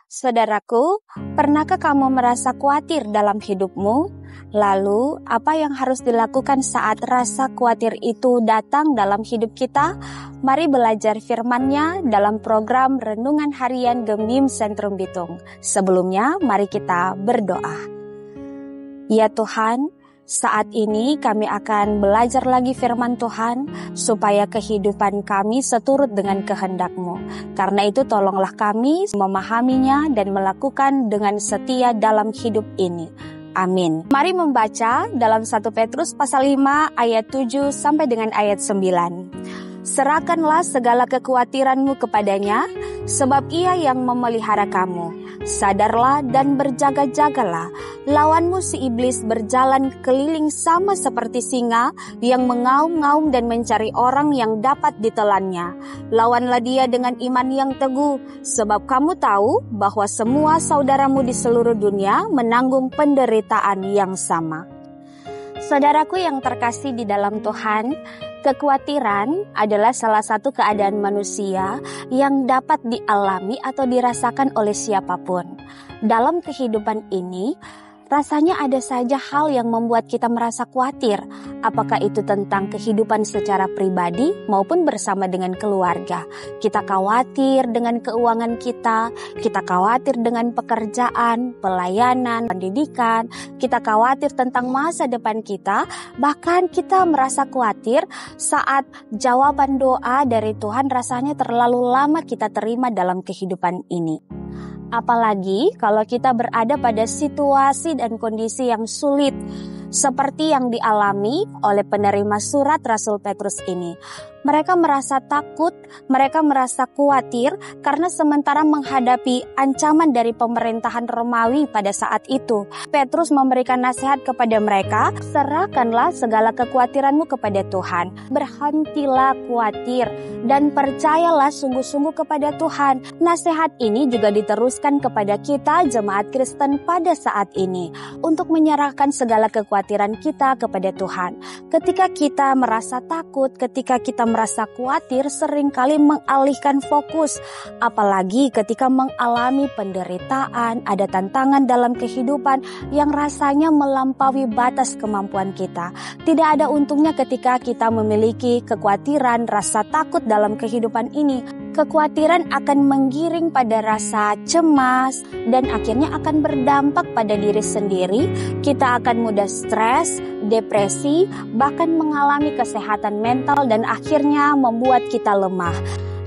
Saudaraku, pernahkah kamu merasa khawatir dalam hidupmu? Lalu, apa yang harus dilakukan saat rasa khawatir itu datang dalam hidup kita? Mari belajar firman-Nya dalam program Renungan Harian Gemim Sentrum Bitung. Sebelumnya, mari kita berdoa. Ya Tuhan, saat ini kami akan belajar lagi firman Tuhan supaya kehidupan kami seturut dengan kehendak-Mu. Karena itu tolonglah kami memahaminya dan melakukan dengan setia dalam hidup ini. Amin. Mari membaca dalam 1 Petrus pasal 5 ayat 7 sampai dengan ayat 9. Serahkanlah segala kekhawatiranmu kepadanya, sebab Ia yang memelihara kamu. Sadarlah dan berjaga-jagalah. Lawanmu si iblis berjalan keliling sama seperti singa yang mengaum-ngaum dan mencari orang yang dapat ditelannya. Lawanlah dia dengan iman yang teguh, sebab kamu tahu bahwa semua saudaramu di seluruh dunia menanggung penderitaan yang sama. Saudaraku yang terkasih di dalam Tuhan, kekhawatiran adalah salah satu keadaan manusia yang dapat dialami atau dirasakan oleh siapapun. Dalam kehidupan ini, rasanya ada saja hal yang membuat kita merasa khawatir, apakah itu tentang kehidupan secara pribadi maupun bersama dengan keluarga. Kita khawatir dengan keuangan kita khawatir dengan pekerjaan, pelayanan, pendidikan, kita khawatir tentang masa depan kita, bahkan kita merasa khawatir saat jawaban doa dari Tuhan rasanya terlalu lama kita terima dalam kehidupan ini. Apalagi kalau kita berada pada situasi dan kondisi yang sulit, seperti yang dialami oleh penerima surat Rasul Petrus ini. Mereka merasa takut, mereka merasa khawatir karena sementara menghadapi ancaman dari pemerintahan Romawi pada saat itu. Petrus memberikan nasihat kepada mereka, serahkanlah segala kekhawatiranmu kepada Tuhan. Berhentilah khawatir dan percayalah sungguh-sungguh kepada Tuhan. Nasihat ini juga diteruskan kepada kita jemaat Kristen pada saat ini untuk menyerahkan segala kekhawatiran kita kepada Tuhan. Ketika kita merasa takut, ketika kita merasa khawatir, seringkali mengalihkan fokus. Apalagi ketika mengalami penderitaan, ada tantangan dalam kehidupan yang rasanya melampaui batas kemampuan kita. Tidak ada untungnya ketika kita memiliki kekhawatiran, rasa takut dalam kehidupan ini. Kekhawatiran akan menggiring pada rasa cemas dan akhirnya akan berdampak pada diri sendiri. Kita akan mudah stres, depresi, bahkan mengalami kesehatan mental dan akhirnya membuat kita lemah.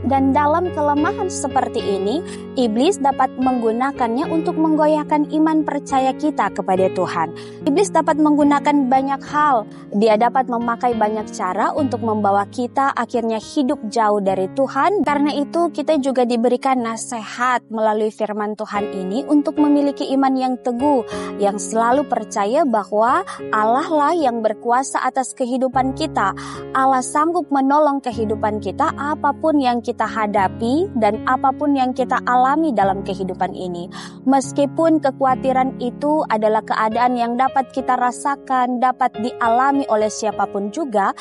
Dan dalam kelemahan seperti ini, iblis dapat menggunakannya untuk menggoyahkan iman percaya kita kepada Tuhan. Iblis dapat menggunakan banyak hal. Dia dapat memakai banyak cara untuk membawa kita akhirnya hidup jauh dari Tuhan. Karena itu kita juga diberikan nasihat melalui firman Tuhan ini untuk memiliki iman yang teguh, yang selalu percaya bahwa Allah lah yang berkuasa atas kehidupan kita. Allah sanggup menolong kehidupan kita apapun yang kita hadapi dan apapun yang kita alami dalam kehidupan ini. Meskipun kekhawatiran itu adalah keadaan yang dapat kita rasakan, dapat dialami oleh siapapun juga,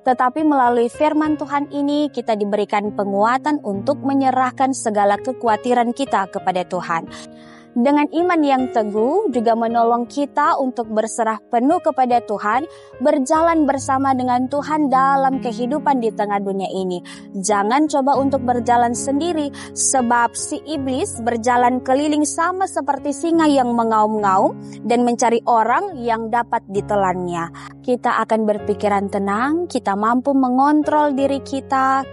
tetapi melalui firman Tuhan ini kita diberikan penguatan untuk menyerahkan segala kekhawatiran kita kepada Tuhan. Dengan iman yang teguh juga menolong kita untuk berserah penuh kepada Tuhan, berjalan bersama dengan Tuhan dalam kehidupan di tengah dunia ini. Jangan coba untuk berjalan sendiri, sebab si iblis berjalan keliling sama seperti singa yang mengaum-ngaum dan mencari orang yang dapat ditelannya. Kita akan berpikiran tenang, kita mampu mengontrol diri kita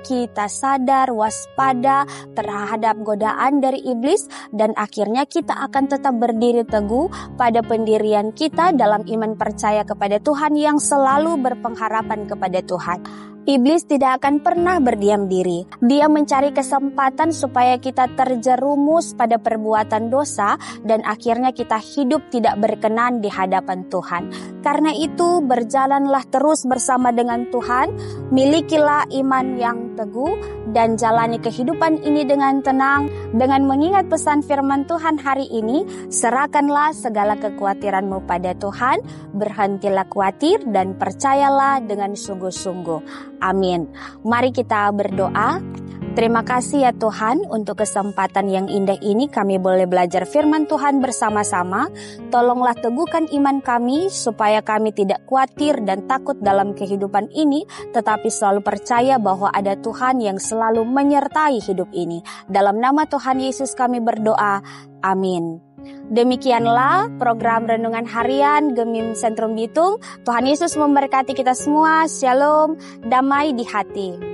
sadar, waspada terhadap godaan dari iblis, dan akhirnya kita akan tetap berdiri teguh pada pendirian kita dalam iman percaya kepada Tuhan yang selalu berpengharapan kepada Tuhan. Iblis tidak akan pernah berdiam diri. Dia mencari kesempatan supaya kita terjerumus pada perbuatan dosa dan akhirnya kita hidup tidak berkenan di hadapan Tuhan. Karena itu berjalanlah terus bersama dengan Tuhan, milikilah iman yang teguh dan jalani kehidupan ini dengan tenang. Dengan mengingat pesan firman Tuhan hari ini, serahkanlah segala kekhawatiranmu pada Tuhan, berhentilah khawatir dan percayalah dengan sungguh-sungguh. Amin. Mari kita berdoa. Terima kasih ya Tuhan untuk kesempatan yang indah ini kami boleh belajar firman Tuhan bersama-sama. Tolonglah teguhkan iman kami supaya kami tidak khawatir dan takut dalam kehidupan ini, tetapi selalu percaya bahwa ada Tuhan yang selalu menyertai hidup ini. Dalam nama Tuhan Yesus kami berdoa. Amin. Demikianlah program Renungan Harian Gemim Sentrum Bitung. Tuhan Yesus memberkati kita semua. Shalom, damai di hati.